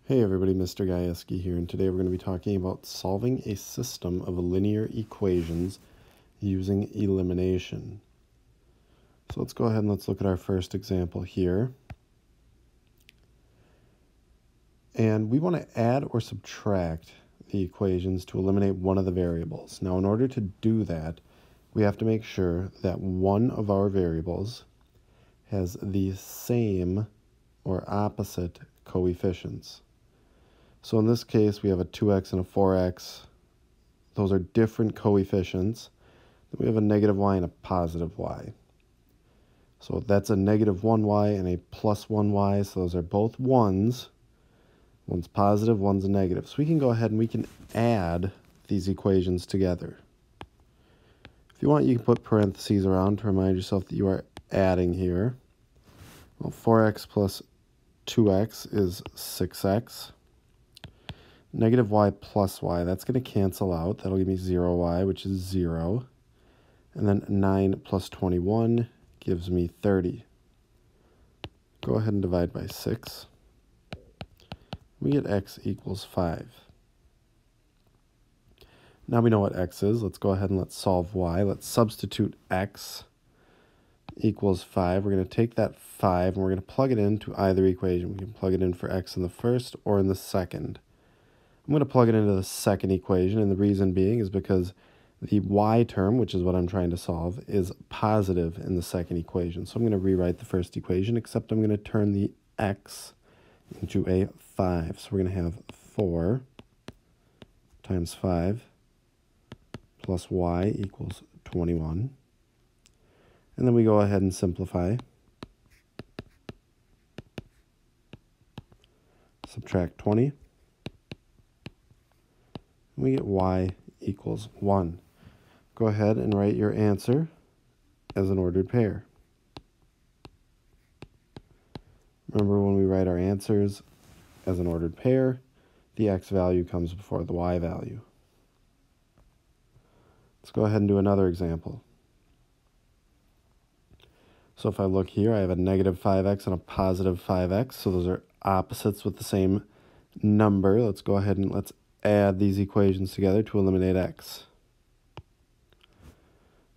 Hey everybody, Mr. Gajewski here, and today we're going to be talking about solving a system of linear equations using elimination. So let's go ahead and let's look at our first example here. And we want to add or subtract the equations to eliminate one of the variables. Now in order to do that, we have to make sure that one of our variables has the same or opposite coefficients. So in this case, we have a 2x and a 4x. Those are different coefficients. Then we have a negative y and a positive y. So that's a negative 1y and a plus 1y. So those are both 1s. One's positive, one's a negative. So we can go ahead and we can add these equations together. If you want, you can put parentheses around to remind yourself that you are adding here. Well, 4x plus 2x is 6x. Negative y plus y, that's going to cancel out. That'll give me 0y, which is 0. And then 9 plus 21 gives me 30. Go ahead and divide by 6. We get x equals 5. Now we know what x is. Let's go ahead and let's solve y. Let's substitute x equals 5. We're going to take that 5 and we're going to plug it into either equation. We can plug it in for x in the first or in the second. I'm going to plug it into the second equation, and the reason being is because the y term, which is what I'm trying to solve, is positive in the second equation. So I'm going to rewrite the first equation, except I'm going to turn the x into a 5. So we're going to have 4 times 5 plus y equals 21. And then we go ahead and simplify. Subtract 20. We get y equals 1. Go ahead and write your answer as an ordered pair. Remember, when we write our answers as an ordered pair, the x value comes before the y value. Let's go ahead and do another example. So if I look here, I have a negative 5x and a positive 5x. So those are opposites with the same number. Let's go ahead and let's add these equations together to eliminate x.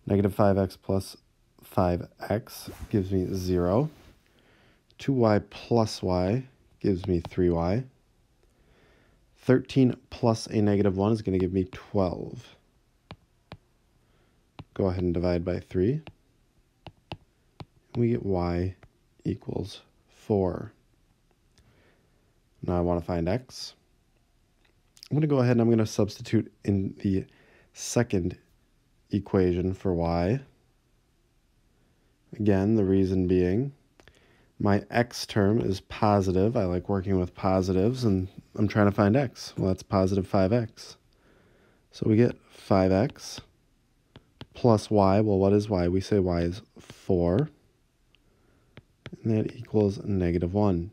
Negative 5x plus 5x gives me 0. 2y plus y gives me 3y. 13 plus a negative 1 is going to give me 12. Go ahead and divide by 3. We get y equals 4. Now I want to find x. I'm going to go ahead and I'm going to substitute in the second equation for y. Again, the reason being, my x term is positive. I like working with positives, and I'm trying to find x. Well, that's positive 5x. So we get 5x plus y. Well, what is y? We say y is 4. And that equals negative 1.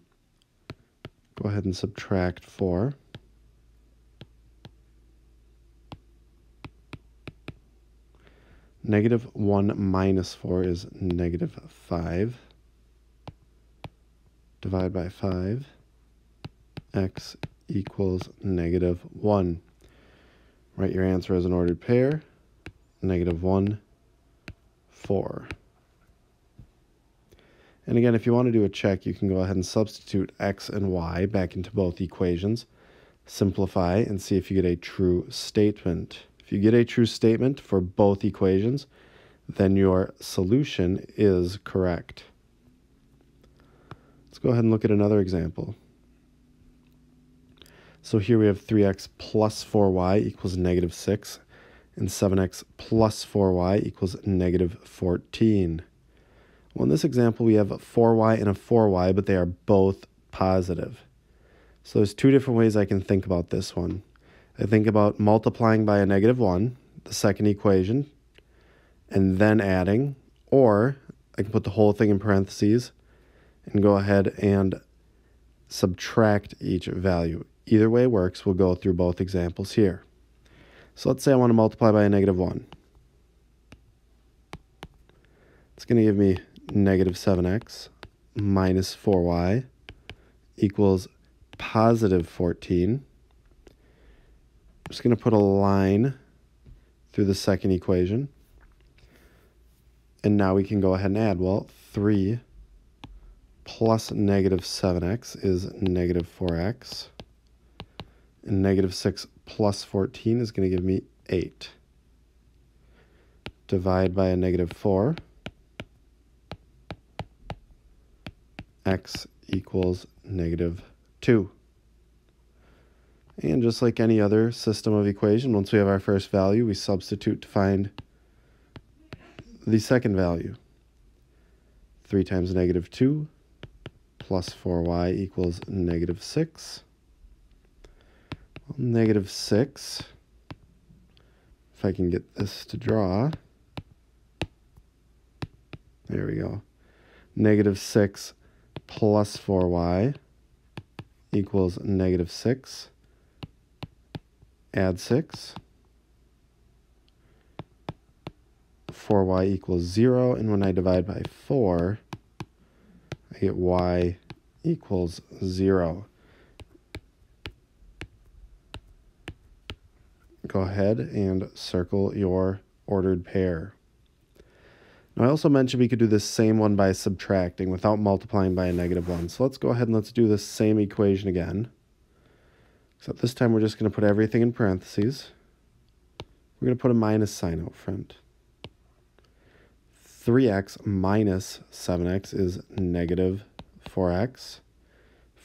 Go ahead and subtract 4. Negative 1 minus 4 is negative 5. Divide by 5. X equals negative 1. Write your answer as an ordered pair. Negative 1, 4. And again, if you want to do a check, you can go ahead and substitute x and y back into both equations. Simplify and see if you get a true statement. If you get a true statement for both equations, then your solution is correct. Let's go ahead and look at another example. So here we have 3x plus 4y equals negative 6, and 7x plus 4y equals negative 14. Well, in this example, we have a 4y and a 4y, but they are both positive. So there's two different ways I can think about this one. I think about multiplying by a negative 1, the second equation, and then adding, or I can put the whole thing in parentheses and go ahead and subtract each value. Either way works. We'll go through both examples here. So let's say I want to multiply by a negative 1. It's going to give me negative 7x minus 4y equals positive 14. I'm just going to put a line through the second equation. And now we can go ahead and add. Well, 3 plus negative 7x is negative 4x. And negative 6 plus 14 is going to give me 8. Divide by a negative 4. X equals negative 2. And just like any other system of equation, once we have our first value, we substitute to find the second value. 3 times negative 2 plus 4y equals negative 6. Well, negative 6, if I can get this to draw, there we go. Negative 6 plus 4y equals negative 6. Add 6. 4y equals 0, and when I divide by 4, I get y equals 0. Go ahead and circle your ordered pair. Now, I also mentioned we could do this same one by subtracting without multiplying by a negative 1. So let's go ahead and let's do this same equation again. Except this time we're just going to put everything in parentheses. We're going to put a minus sign out front. 3x minus 7x is negative 4x.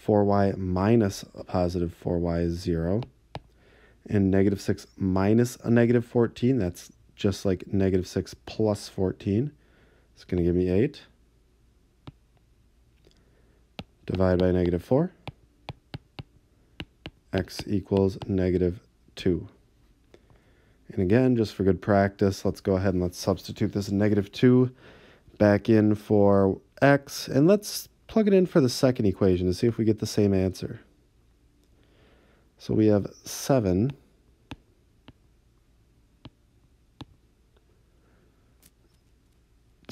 4y minus a positive 4y is 0. And negative 6 minus a negative 14, that's just like negative 6 plus 14. It's going to give me 8. Divide by negative 4. X equals negative 2. And again, just for good practice, let's go ahead and let's substitute this negative 2 back in for x. And let's plug it in for the second equation to see if we get the same answer. So we have 7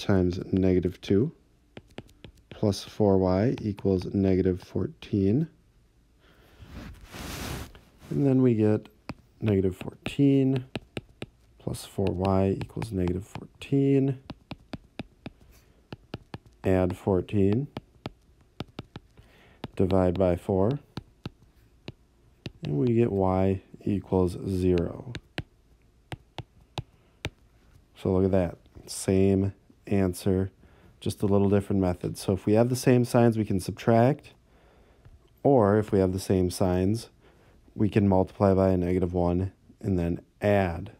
times negative 2 plus 4y equals negative 14. And then we get negative 14 plus 4y equals negative 14. Add 14. Divide by 4. And we get y equals 0. So look at that. Same answer, just a little different method. So if we have the same signs, we can subtract. Or if we have the same signs, we can multiply by a negative 1 and then add.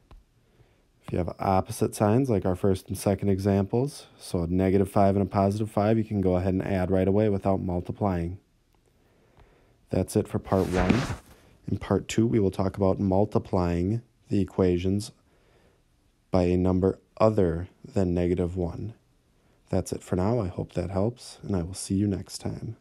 If you have opposite signs, like our first and second examples, so a negative 5 and a positive 5, you can go ahead and add right away without multiplying. That's it for part 1. In part 2, we will talk about multiplying the equations by a number other than negative 1. That's it for now. I hope that helps, and I will see you next time.